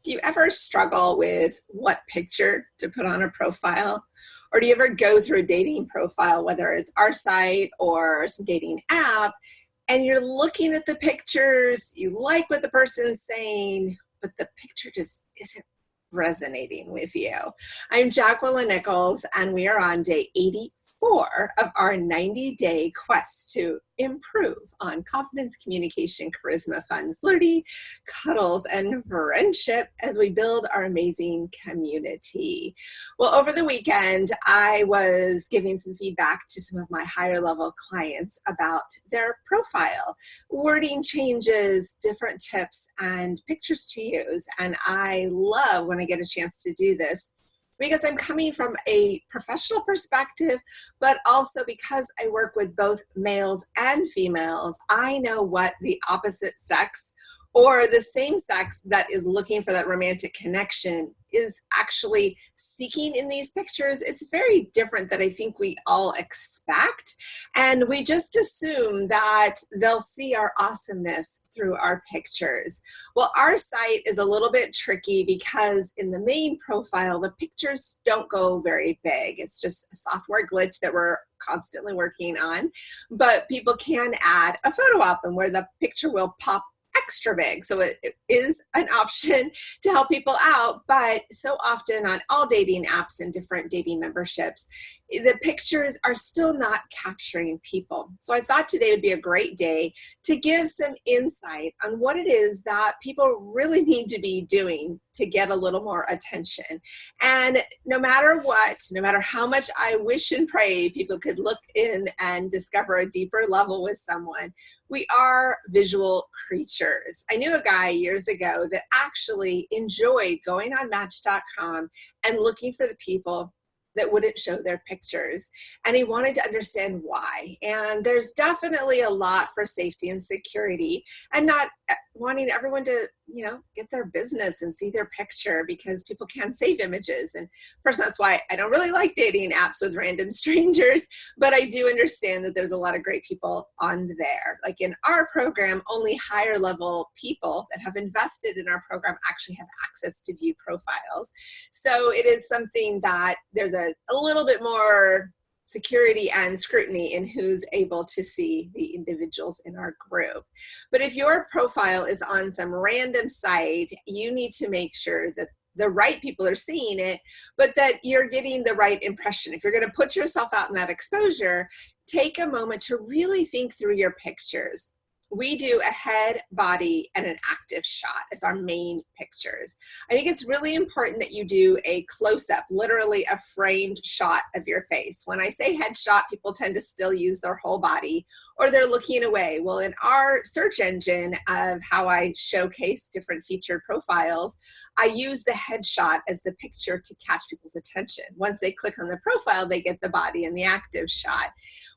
Do you ever struggle with what picture to put on a profile? Or do you ever go through a dating profile, whether it's our site or some dating app, and you're looking at the pictures, you like what the person's saying, but the picture just isn't resonating with you? I'm Jacqueline Nichols, and we are on day 84 of our 90-day quest to improve on confidence, communication, charisma, fun, flirty, cuddles, and friendship as we build our amazing community. Well, over the weekend, I was giving some feedback to some of my higher level clients about their profile, wording changes, different tips, and pictures to use. And I love when I get a chance to do this, because I'm coming from a professional perspective, but also because I work with both males and females. I know what the opposite sex or the same sex that is looking for that romantic connection is actually seeking in these pictures. It's very different than I think we all expect. And we just assume that they'll see our awesomeness through our pictures. Well, our site is a little bit tricky because in the main profile, the pictures don't go very big. It's just a software glitch that we're constantly working on. But people can add a photo album where the picture will pop extra big. So it is an option to help people out, but so often on all dating apps and different dating memberships, the pictures are still not capturing people. So I thought today would be a great day to give some insight on what it is that people really need to be doing to get a little more attention. And no matter what, no matter how much I wish and pray people could look in and discover a deeper level with someone, we are visual creatures. I knew a guy years ago that actually enjoyed going on Match.com and looking for the people that wouldn't show their pictures. And he wanted to understand why. And there's definitely a lot for safety and security, and not wanting everyone to, get their business and see their picture, because people can save images. And of course, that's why I don't really like dating apps with random strangers, but I do understand that there's a lot of great people on there. Like in our program, only higher level people that have invested in our program actually have access to view profiles. So it is something that there's a little bit more security and scrutiny in who's able to see the individuals in our group. But if your profile is on some random site, you need to make sure that the right people are seeing it, but that you're getting the right impression. If you're going to put yourself out in that exposure, take a moment to really think through your pictures. We do a head, body, and an active shot as our main pictures. I think it's really important that you do a close-up, literally a framed shot of your face. When I say headshot, people tend to still use their whole body, or they're looking away. Well, in our search engine of how I showcase different featured profiles, I use the headshot as the picture to catch people's attention. Once they click on the profile, they get the body and the active shot.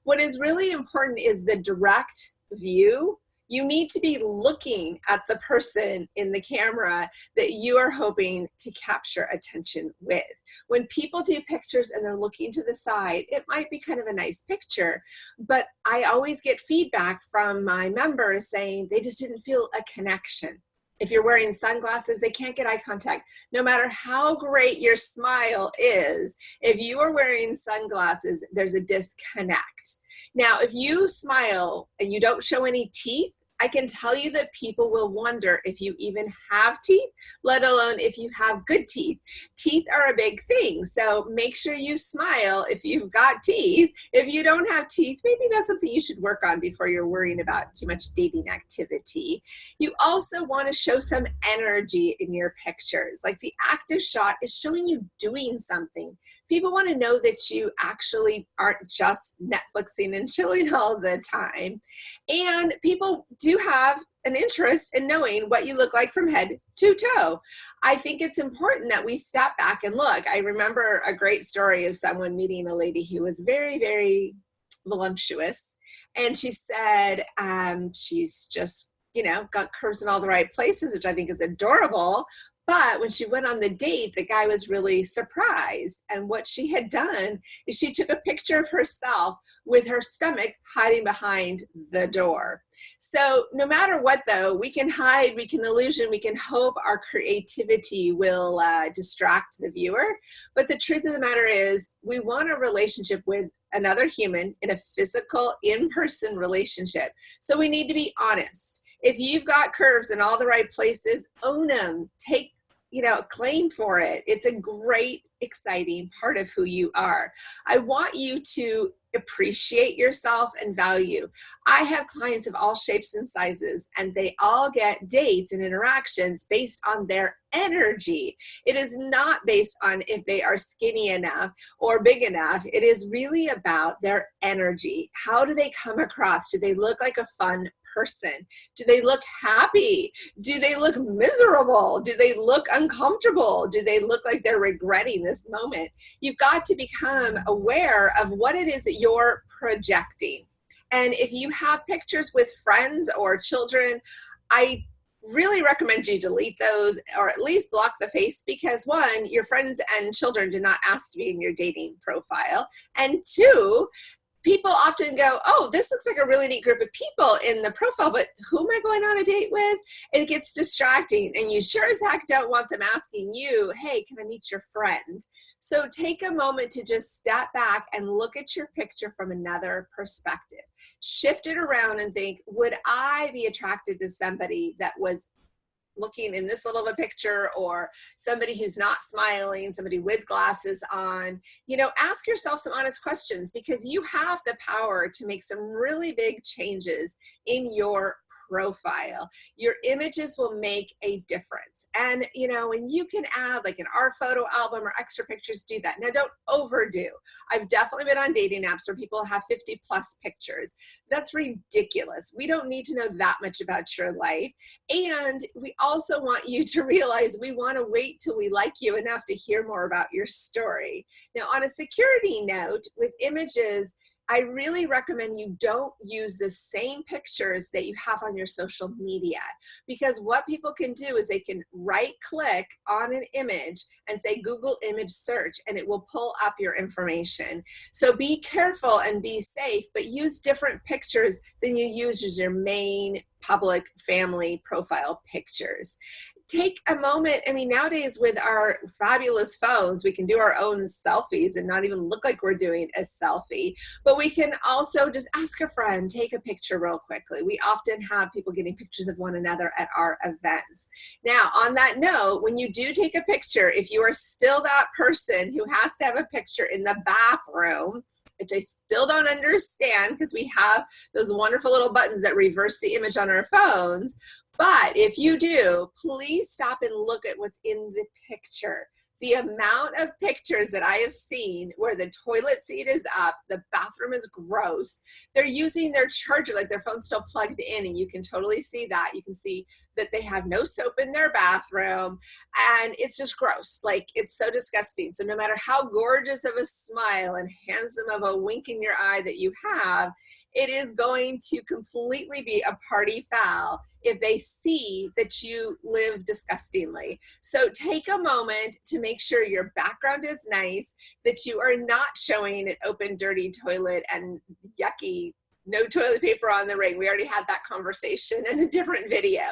What is really important is the direct view. You need to be looking at the person in the camera that you are hoping to capture attention with. When people do pictures and they're looking to the side, it might be kind of a nice picture, but I always get feedback from my members saying they just didn't feel a connection. If you're wearing sunglasses, they can't get eye contact. No matter how great your smile is, if you are wearing sunglasses, there's a disconnect. Now, if you smile and you don't show any teeth, I can tell you that people will wonder if you even have teeth, let alone if you have good teeth. Teeth are a big thing, so make sure you smile if you've got teeth. If you don't have teeth, maybe that's something you should work on before you're worrying about too much dating activity. You also want to show some energy in your pictures. Like the active shot is showing you doing something. People want to know that you actually aren't just Netflixing and chilling all the time. And people do have an interest in knowing what you look like from head to toe. I think it's important that we step back and look. I remember a great story of someone meeting a lady who was very, very voluptuous. And she said she's just, got curves in all the right places, which I think is adorable. But when she went on the date, the guy was really surprised. And what she had done is she took a picture of herself with her stomach hiding behind the door. So no matter what, though, we can hide, we can illusion, we can hope our creativity will distract the viewer. But the truth of the matter is, we want a relationship with another human in a physical, in-person relationship. So we need to be honest. If you've got curves in all the right places, own them. Take, claim for it. It's a great, exciting part of who you are. I want you to appreciate yourself and value. I have clients of all shapes and sizes, and they all get dates and interactions based on their energy. It is not based on if they are skinny enough or big enough. It is really about their energy. How do they come across? Do they look like a fun person? Do they look happy? Do they look miserable? Do they look uncomfortable? Do they look like they're regretting this moment? You've got to become aware of what it is that you're projecting. And if you have pictures with friends or children, I really recommend you delete those, or at least block the face, because one, your friends and children did not ask to be in your dating profile. And two, people often go, oh, this looks like a really neat group of people in the profile, but who am I going on a date with? It gets distracting, and you sure as heck don't want them asking you, hey, can I meet your friend? So take a moment to just step back and look at your picture from another perspective. Shift it around and think, would I be attracted to somebody that was looking in this little of a picture, or somebody who's not smiling, somebody with glasses on? Ask yourself some honest questions, because you have the power to make some really big changes in your profile. Your images will make a difference. And when you can add like an art photo album or extra pictures, do that. Now, don't overdo. I've definitely been on dating apps where people have 50 plus pictures. That's ridiculous. We don't need to know that much about your life. And we also want you to realize we want to wait till we like you enough to hear more about your story. Now, on a security note, with images, I really recommend you don't use the same pictures that you have on your social media, because what people can do is they can right click on an image and say Google image search, and it will pull up your information. So be careful and be safe, but use different pictures than you use as your main public family profile pictures. Take a moment. Nowadays with our fabulous phones, we can do our own selfies and not even look like we're doing a selfie, but we can also just ask a friend, take a picture real quickly. We often have people getting pictures of one another at our events. Now, on that note, when you do take a picture, if you are still that person who has to have a picture in the bathroom, which I still don't understand, because we have those wonderful little buttons that reverse the image on our phones. But if you do, please stop and look at what's in the picture. The amount of pictures that I have seen where the toilet seat is up, the bathroom is gross, they're using their charger, like their phone's still plugged in, and you can totally see that. You can see that they have no soap in their bathroom, and it's just gross. Like, it's so disgusting. So no matter how gorgeous of a smile and handsome of a wink in your eye that you have, it is going to completely be a party foul if they see that you live disgustingly. So take a moment to make sure your background is nice, that you are not showing an open, dirty toilet and yucky, no toilet paper on the ring. We already had that conversation in a different video.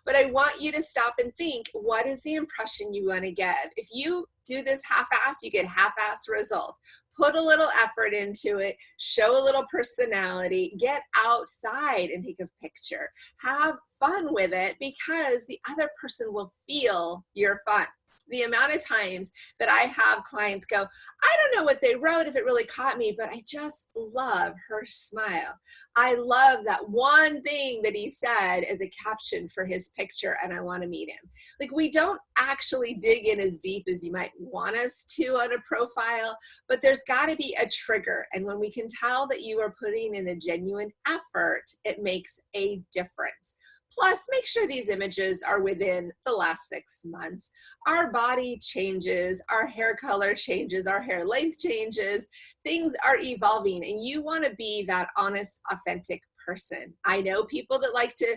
But I want you to stop and think, what is the impression you want to give? If you do this half-assed, you get half-assed results. Put a little effort into it, show a little personality, get outside and take a picture. Have fun with it, because the other person will feel your fun. The amount of times that I have clients go, I don't know what they wrote, if it really caught me, but I just love her smile. I love that one thing that he said as a caption for his picture, and I want to meet him. Like, we don't actually dig in as deep as you might want us to on a profile, but there's got to be a trigger. And when we can tell that you are putting in a genuine effort, it makes a difference. Plus, make sure these images are within the last 6 months. Our body changes, our hair color changes, our hair length changes, things are evolving, and you want to be that honest, authentic person. I know people that like to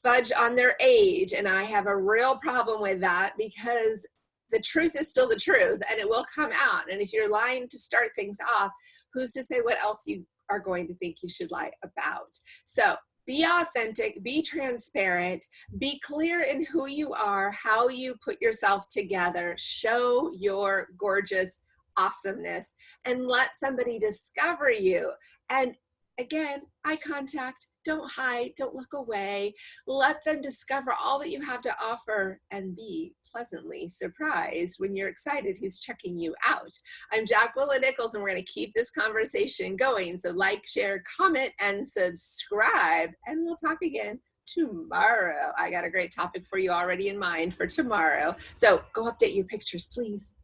fudge on their age, and I have a real problem with that, because the truth is still the truth, and it will come out. And if you're lying to start things off, who's to say what else you are going to think you should lie about? So Be authentic, be transparent, be clear in who you are, how you put yourself together, show your gorgeous awesomeness, and let somebody discover you. And again, eye contact, don't hide, don't look away. Let them discover all that you have to offer and be pleasantly surprised when you're excited who's checking you out. I'm Jacqueline Nichols, and we're going to keep this conversation going. So like, share, comment, and subscribe, and we'll talk again tomorrow. I got a great topic for you already in mind for tomorrow. So go update your pictures, please.